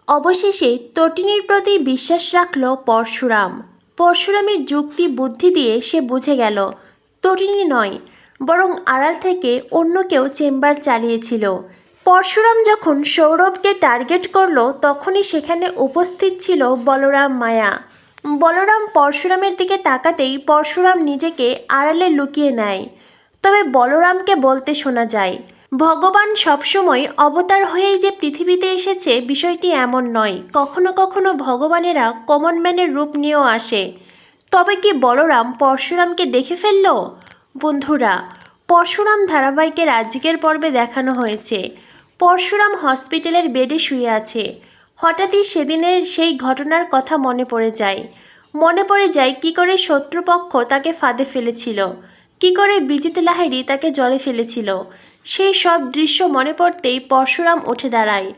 অবশেষে তটিনীর প্রতি বিশ্বাস রাখল পরশুরাম। পরশুরামের যুক্তি বুদ্ধি দিয়ে সে বুঝে গেল তটিনী নয়, বরং আড়াল থেকে অন্য কেউ চেম্বার চালিয়েছিল। পরশুরাম যখন সৌরভকে টার্গেট করল তখনই সেখানে উপস্থিত ছিল বলরাম মায়া। বলরাম পরশুরামের দিকে তাকাতেই পরশুরাম নিজেকে আড়ালে লুকিয়ে নেয়। তবে বলরামকে বলতে শোনা যায়, ভগবান সবসময় অবতার হয়েই যে পৃথিবীতে এসেছে বিষয়টি এমন নয়, কখনো কখনো ভগবানেরা কমন ম্যানের রূপ নিয়েও আসে। তবে কি বলরাম পরশুরামকে দেখে ফেলল? বন্ধুরা, পরশুরাম ধারাবাহিকের আজকের পর্বে দেখানো হয়েছে পরশুরাম হসপিটালের বেডে শুয়ে আছে। হঠাৎই সেদিনের সেই ঘটনার কথা মনে পড়ে যায় কী করে শত্রুপক্ষ তাকে ফাঁদে ফেলেছিল, কী করে বিজিত লাহিড়ী তাকে জলে ফেলেছিল। সেই সব দৃশ্য মনে পড়তেই পরশুরাম উঠে দাঁড়ায়।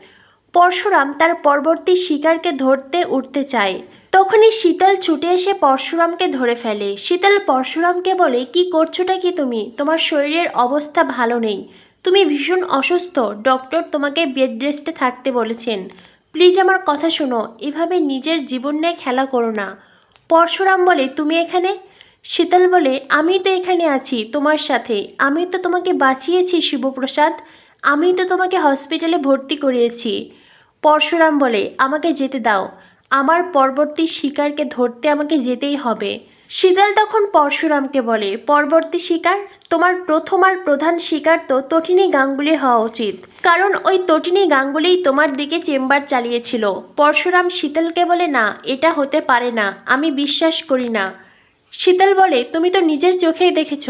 পরশুরাম তার পরবর্তী শিকারকে ধরতে উঠতে চায়। তখনই শীতল ছুটে এসে পরশুরামকে ধরে ফেলে। শীতল পরশুরামকে বলে, কি করছোটা কি তুমি? তোমার শরীরের অবস্থা ভালো নেই, তুমি ভীষণ অসুস্থ, ডক্টর তোমাকে বেড রেস্টে থাকতে বলেছেন। প্লিজ আমার কথা শোনো, এভাবে নিজের জীবন নিয়ে খেলা করো না। পরশুরাম বলে, তুমি এখানে? শীতল বলে, আমি তো এখানে আছি তোমার সাথে, আমি তো তোমাকে বাঁচিয়েছি শিবপ্রসাদ, আমি তো তোমাকে হসপিটালে ভর্তি করিয়েছি। পরশুরাম বলে, আমাকে যেতে দাও, আমার পরবর্তী শিকারকে ধরতে আমাকে যেতেই হবে। শীতল তখন পরশুরামকে বলে, পরবর্তী শিকার? তোমার প্রথম আর প্রধান শিকার তো তটিনী গাঙ্গুলি হওয়া উচিত, কারণ ওই তটিনী গাঙ্গুলিই তোমার দিকে চেম্বার চালিয়েছিল। পরশুরাম শীতলকে বলে, না, এটা হতে পারে না, আমি বিশ্বাস করি না। শীতল বলে, তুমি তো নিজের চোখেই দেখেছ,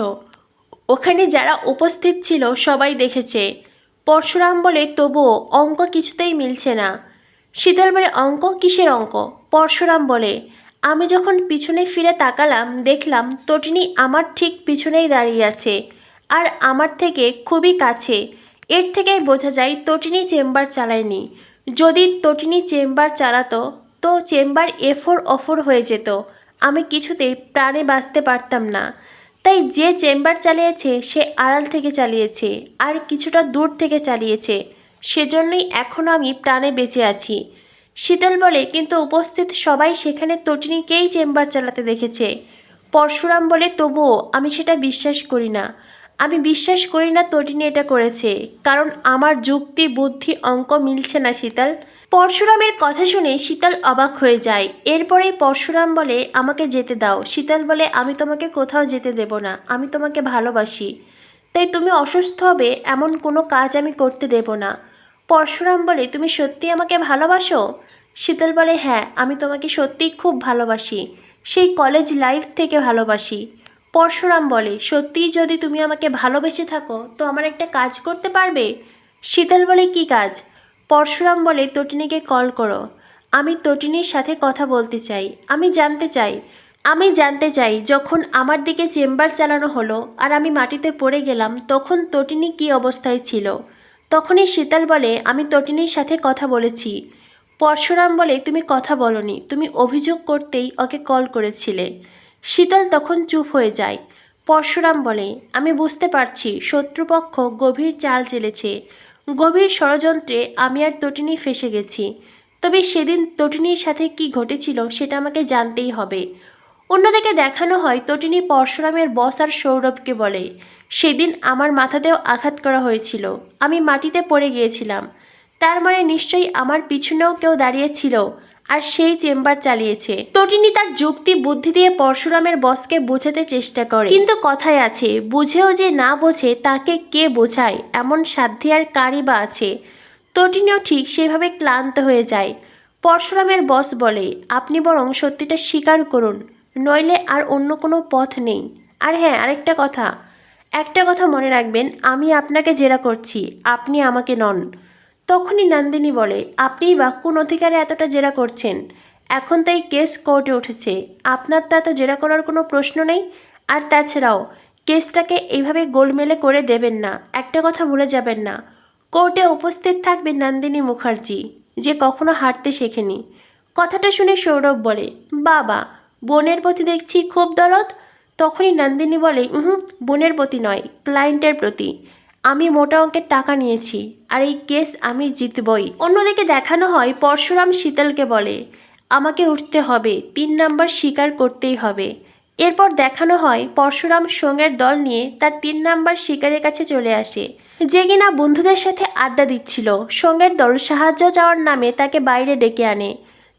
ওখানে যারা উপস্থিত ছিল সবাই দেখেছে। পরশুরাম বলে, তবুও অঙ্ক কিছুতেই মিলছে না। শীতল বলে, অঙ্ক? কিসের অঙ্ক? পরশুরাম বলে, আমি যখন পিছনে ফিরে তাকালাম দেখলাম তটিনী আমার ঠিক পিছনেই দাঁড়িয়ে আছে, আর আমার থেকে খুবই কাছে। এর থেকেই বোঝা যায় তটিনী চেম্বার চালায়নি। যদি তটিনী চেম্বার চালাতো তো চেম্বার এফোর অফোর হয়ে যেত, আমি কিছুতেই প্রাণে বাঁচতে পারতাম না। তাই যে চেম্বার চালিয়েছে সে আড়াল থেকে চালিয়েছে, আর কিছুটা দূর থেকে চালিয়েছে, সেজন্যই এখনও আমি প্রাণে বেঁচে আছি। শীতল বলে, কিন্তু উপস্থিত সবাই সেখানে তটিনীকেই চেম্বার চালাতে দেখেছে। পরশুরাম বলে, তবুও আমি সেটা বিশ্বাস করি না, আমি বিশ্বাস করি না তটিনী এটা করেছে, কারণ আমার যুক্তি বুদ্ধি অঙ্ক মিলছে না শীতল। পরশুরামের কথা শুনে শীতল অবাক হয়ে যায়। এরপরেই পরশুরাম বলে, আমাকে যেতে দাও। শীতল বলে, আমি তোমাকে কোথাও যেতে দেব না, আমি তোমাকে ভালোবাসি, তাই তুমি অসুস্থ হবে এমন কোনো কাজ আমি করতে দেব না। পরশুরাম বলে, তুমি সত্যি আমাকে ভালোবাসো? শীতল বলে, হ্যাঁ, আমি তোমাকে সত্যিই খুব ভালোবাসি, সেই কলেজ লাইফ থেকে ভালোবাসি। পরশুরাম বলে, সত্যিই যদি তুমি আমাকে ভালোবেসে থাকো তো আমার একটা কাজ করতে পারবে? শীতল বলে, কি কাজ? পরশুরাম বলে, তটিনীকে কল করো, আমি তটিনীর সাথে কথা বলতে চাই। আমি জানতে চাই যখন আমার দিকে চেম্বার চালানো হলো আর আমি মাটিতে পড়ে গেলাম তখন তটিনী কী অবস্থায় ছিল। তখনই শীতল বলে, আমি তটিনীর সাথে কথা বলেছি। পরশুরাম বলে, তুমি কথা বলনি, তুমি অভিযোগ করতেই ওকে কল করেছিলে। শীতল তখন চুপ হয়ে যায়। পরশুরাম বলে, আমি বুঝতে পারছি শত্রুপক্ষ গভীর চাল চেলেছে, গভীর ষড়যন্ত্রে আমি আর তটিনী ফেঁসে গেছি। তবে সেদিন তটিনীর সাথে কি ঘটেছিল সেটা আমাকে জানতেই হবে। অন্যদিকে দেখানো হয় তটিনী পরশুরামের বস আর সৌরভকে বলে, সেদিন আমার মাথাতেও আঘাত করা হয়েছিল, আমি মাটিতে পড়ে গিয়েছিলাম, তার মানে নিশ্চয়ই আমার পিছনেও কেউ দাঁড়িয়েছিল আর সেই চেম্বার চালিয়েছে। তটিনী তার যুক্তি বুদ্ধি দিয়ে পরশুরামের বসকে বোঝাতে চেষ্টা করে, কিন্তু কথায় আছে, বুঝেও যে না বোঝে তাকে কে বোঝায় এমন সাধ্যি আর কারই বা আছে। তটিনীও ঠিক সেভাবে ক্লান্ত হয়ে যায়। পরশুরামের বস বলে, আপনি বরং সত্যিটা স্বীকার করুন, নইলে আর অন্য কোনো পথ নেই। আর হ্যাঁ, একটা কথা মনে রাখবেন, আমি আপনাকে জেরা করছি, আপনি আমাকে নন। তখনই নন্দিনী বলে, আপনিই বা কোন অধিকারে এতটা জেরা করছেন? এখন তো এই কেস কোর্টে উঠেছে, আপনার তো এত জেরা করার কোনো প্রশ্ন নেই। আর তাছাড়াও কেসটাকে এইভাবে গোলমেলে করে দেবেন না, একটা কথা ভুলে যাবেন না, কোর্টে উপস্থিত থাকবে নন্দিনী মুখার্জি, যে কখনো হারতে শেখেনি। কথাটা শুনে সৌরভ বলে, বাবা, বোনের প্রতি দেখছি খুব দরদ। তখনই নন্দিনী বলে, বোনের প্রতি নয়, ক্লায়েন্টের প্রতি। আমি মোটা অঙ্কের টাকা নিয়েছি, আর এই কেস আমি জিতবই। অন্যদিকে দেখানো হয় পরশুরাম শীতলকে বলে, আমাকে উঠতে হবে, 3 নাম্বার স্বীকার করতেই হবে। এরপর দেখানো হয় পরশুরাম সঙ্গের দল নিয়ে তার 3 নাম্বার শিকারের কাছে চলে আসে, যে কিনা বন্ধুদের সাথে আড্ডা দিচ্ছিল। সঙ্গের দল সাহায্য চাওয়ার নামে তাকে বাইরে ডেকে আনে।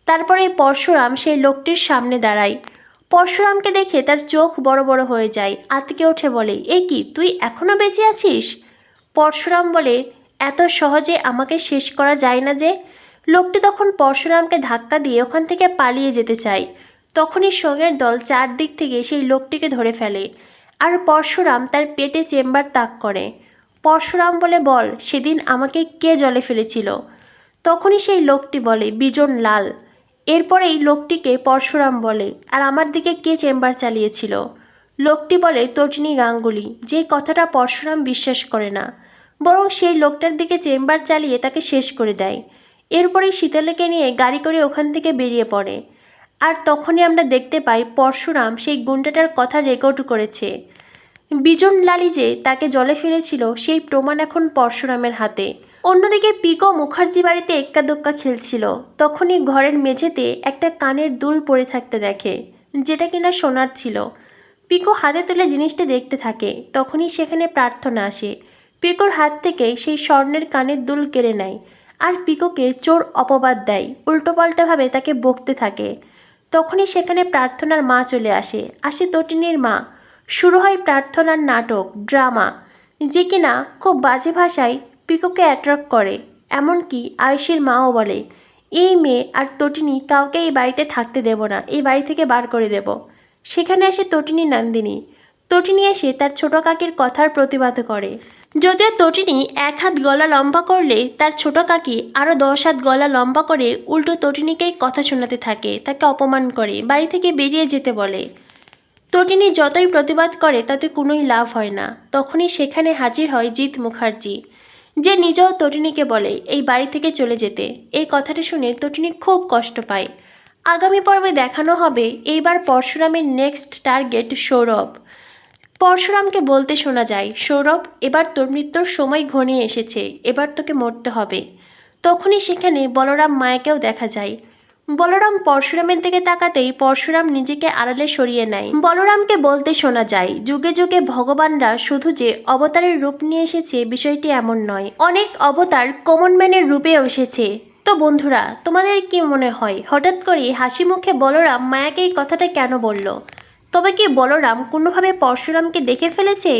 তারপরে পরশুরাম সেই লোকটির সামনে দাঁড়ায়। পরশুরামকে দেখে তার চোখ বড় বড় হয়ে যায়, আতকে উঠে বলে, এ কি, তুই এখনো বেঁচে আছিস? পরশুরাম বলে, এত সহজে আমাকে শেষ করা যায় না যে। লোকটি তখন পরশুরামকে ধাক্কা দিয়ে ওখান থেকে পালিয়ে যেতে চায়। তখনই সঙ্গের দল চারদিক থেকে সেই লোকটিকে ধরে ফেলে, আর পরশুরাম তার পেটে চেম্বার তাক করে। পরশুরাম বলে, বল, সেদিন আমাকে কে জলে ফেলেছিল? তখনই সেই লোকটি বলে, বিজন লাল। এরপরেই লোকটিকে পরশুরাম বলে, আর আমার দিকে কে চেম্বার চালিয়েছিল? লোকটি বলে, তটিনী গাঙ্গুলি। যে কথাটা পরশুরাম বিশ্বাস করে না, বরং সেই লোকটার দিকে চেম্বার চালিয়ে তাকে শেষ করে দেয়। এরপরেই শীতলকে নিয়ে গাড়ি করে ওখান থেকে বেরিয়ে পড়ে। আর তখনই আমরা দেখতে পাই পরশুরাম সেই গুন্ডাটার কথা রেকর্ড করেছে। বিজন লালি যে তাকে জলে ফেলেছিল সেই প্রমাণ এখন পরশুরামের হাতে। অন্যদিকে পিকো মুখার্জি বাড়িতে এক্কা দোক্কা খেলছিল। তখনই ঘরের মেঝেতে একটা কানের দুল পড়ে থাকতে দেখে, যেটা কিনা সোনার ছিল। পিকো হাতে তুলে জিনিসটা দেখতে থাকে। তখনই সেখানে প্রার্থনা আসে। পিকোর হাত থেকে সেই স্বর্ণের কানের দুল কেড়ে নেয়, আর পিকোকে চোর অপবাদ দেয়, উল্টোপাল্টাভাবে তাকে বকতে থাকে। তখনই সেখানে প্রার্থনার মা চলে আসে তটিনীর মা। শুরু হয় প্রার্থনার নাটক, ড্রামা, যে কিনা খুব বাজে ভাষায় পিকোকে অ্যাট্রাক্ট করে। এমনকি আয়ুষের মাও বলে, এই মেয়ে আর তটিনী কাউকে এই বাড়িতে থাকতে দেব না, এই বাড়ি থেকে বার করে দেব। সেখানে আসে তটিনী নন্দিনী। তটিনী এসে তার ছোট কাকির কথার প্রতিবাদ করে। যদিও তটিনী 1 হাত গলা লম্বা করলে তার ছোট কাকি আরও 10 হাত গলা লম্বা করে উল্টো তটিনীকেই কথা শোনাতে থাকে, তাকে অপমান করে, বাড়ি থেকে বেরিয়ে যেতে বলে। তটিনী যতই প্রতিবাদ করে তাতে কোনোই লাভ হয় না। তখনই সেখানে হাজির হয় জিৎ মুখার্জি, যে নিজেও তটিনীকে বলে এই বাড়ি থেকে চলে যেতে। এই কথাটা শুনে তটিনী খুব কষ্ট পায়। আগামী পর্বে দেখানো হবে এইবার পরশুরামের নেক্সট টার্গেট সৌরভ। পরশুরামকে বলতে শোনা যায়, সৌরভ, এবার তোর মৃত্যুর সময় ঘনিয়ে এসেছে, এবার তোকে মরতে হবে। তখনই সেখানে বলরাম মায়াকেও দেখা যায়। বলরাম পরশুরামের দিকে তাকাতেই পরশুরাম নিজেকে আড়ালে সরিয়ে নেয়। বলরামকে বলতে শোনা যায়, যুগে যুগে ভগবানরা শুধু যে অবতারের রূপ নিয়ে এসেছে বিষয়টি এমন নয়, অনেক অবতার কমন ম্যানের রূপেও এসেছে। তো বন্ধুরা, তোমাদের কি মনে হয় হঠাৎ করে হাসি মুখে বলরাম মায়াকে এই কথাটা কেন বলল? তবে কি বলরাম কোনোভাবে পরশুরামকে দেখে ফেলেছে,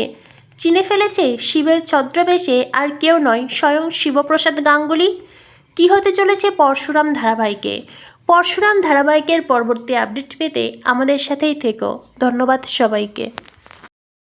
চিনে ফেলেছে? শিবের ছদ্মবেশে আর কেউ নয়, স্বয়ং শিবপ্রসাদ গাঙ্গুলি। কি হতে চলেছে পরশুরাম ধারাবাহিকের পরবর্তী আপডেট পেতে আমাদের সাথেই থেকো। ধন্যবাদ সবাইকে।